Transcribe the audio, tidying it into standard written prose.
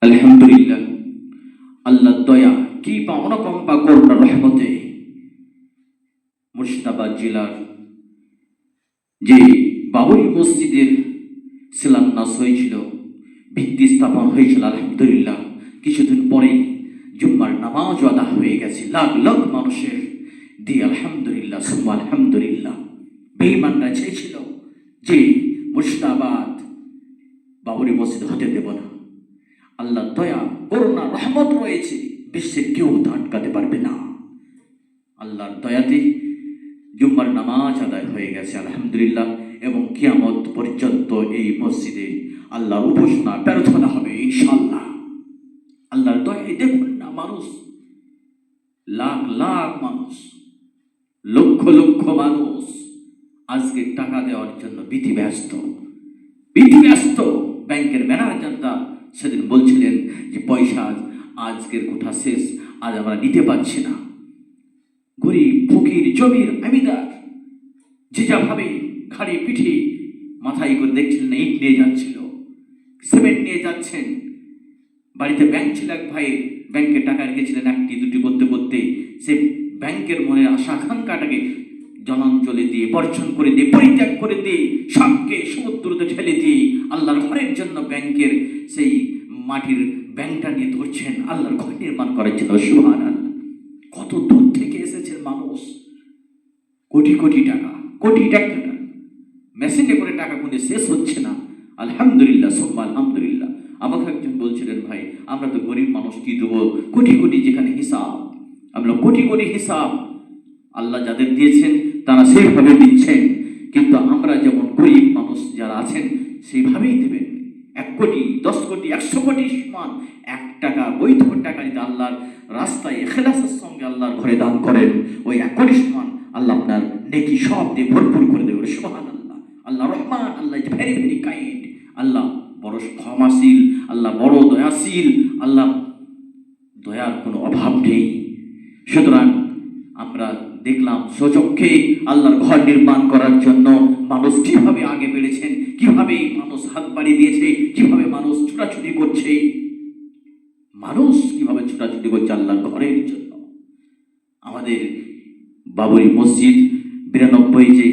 আলহামদুলিল্লাহ, আল্লাহর দয়া, কৃপা, অনুকম্পা, করুণা, রহমতে মুর্শিদাবাদ জেলার যে বাবরি মসজিদের শিলান্যাস হয়েছিল, ভিত্তি স্থাপন হয়েছিল, আলহামদুলিল্লাহ কিছুদিন পরেই জুম্মার নামাজ আদা হয়ে গেছে লাখ লাখ মানুষের দিয়ে। আলহামদুলিল্লাহ সুম্মা আলহামদুলিল্লাহ। বেঈমানরা চেয়েছিল যে মুর্শিদাবাদ বাবরি মসজিদ হতে দেব না। আল্লাহ দয়া, করুণা, রহমত রয়েছে, বিশ্বের কেউ তা আটকাতে পারবে না। আল্লাহর দয়াতে জুম্মার নামাজ আদায় হয়ে গেছে আলহামদুলিল্লাহ, এবং কিয়ামত পর্যন্ত এই মসজিদে আল্লাহর উপাসনা প্রার্থনা হবে ইনশাআল্লাহ। আল্লাহর দয়ায় দেখুন না, মানুষ লাখ লাখ মানুষ, লক্ষ লক্ষ মানুষ আজকে টাকা দেওয়ার জন্য ব্যস্ত। ব্যাংকের ম্যানেজাররা সেদিন বলছিলেন যে পয়সা আজকের কোঠা শেষ, আজ আমরা নিতে পারছি না। গরিব ফকির জমির আমিদার যে যাভাবে ঘাড়ে পিঠে মাথায় করে দেখছিলেন, ইট নিয়ে যাচ্ছিল, সিমেন্ট নিয়ে যাচ্ছেন। বাড়িতে ব্যাংক ছিল এক ভাইয়ের, ব্যাংকে টাকা রেখেছিলেন, একটি দুটি করতে করতে সে ব্যাংকের মনের আশা আকাঙ্ক্ষাটাকে জনাঞ্চলে দিয়ে, বর্জন করে দিয়ে, পরিত্যাগ করে দিয়ে, সবকে সমুদ্রতে ঠেলে দিয়ে আল্লাহর ঘরের জন্য ব্যাংকের সেই মাটির ব্যাংকটা নিয়ে ধরছেন আল্লাহর ঘর নির্মাণ করার জন্য। সুবহানাল্লাহ, কত দূর থেকে এসেছেন মানুষ, কোটি কোটি টাকা, কোটি টাকা মেশিনে করে টাকা গুনে শেষ হচ্ছে না। আলহামদুলিল্লাহ সুম্মা আলহামদুলিল্লাহ। আমাকে একজন বলছিলেন, ভাই আমরা তো গরিব মানুষ, কি দেবো, কোটি কোটি যেখানে হিসাব, আমরা কোটি কোটি হিসাব আল্লাহ যাদের দিয়েছেন তারা সেইভাবে দিচ্ছেন, কিন্তু আমরা যেমন গরিব মানুষ যারা আছেন সেইভাবেই দেবেন। 1 কোটি, 10 কোটি, 100 কোটি সমান 1 টাকা বৈধ টাকা যদি আল্লাহর রাস্তায় ইখলাসের সঙ্গে আল্লাহর ঘরে দান করেন, ওই 1 কোটি সমান আল্লাহ আপনার নেকি সব দিয়ে ভরপুর করে দেবেন। সুবহানাল্লাহ। আল্লাহ রহমান, আল্লাহ ইজ ভেরি ভেরি কাইন্ড, আল্লাহ বড় ক্ষমাশীল, আল্লাহ বড় দয়াশীল, আল্লাহ দয়ার কোনো অভাব নেই। সুতরাং আমরা দেখলাম স্বচক্ষে আল্লাহর ঘর নির্মাণ করার জন্য মানুষ কিভাবে আগে বেড়েছেন, কিভাবে মানুষ হাত বাড়িয়ে দিয়েছে, কিভাবে মানুষ ছোটাছুটি করছে, আল্লাহর ঘরের জন্য। আমাদের বাবরি মসজিদ 92 যে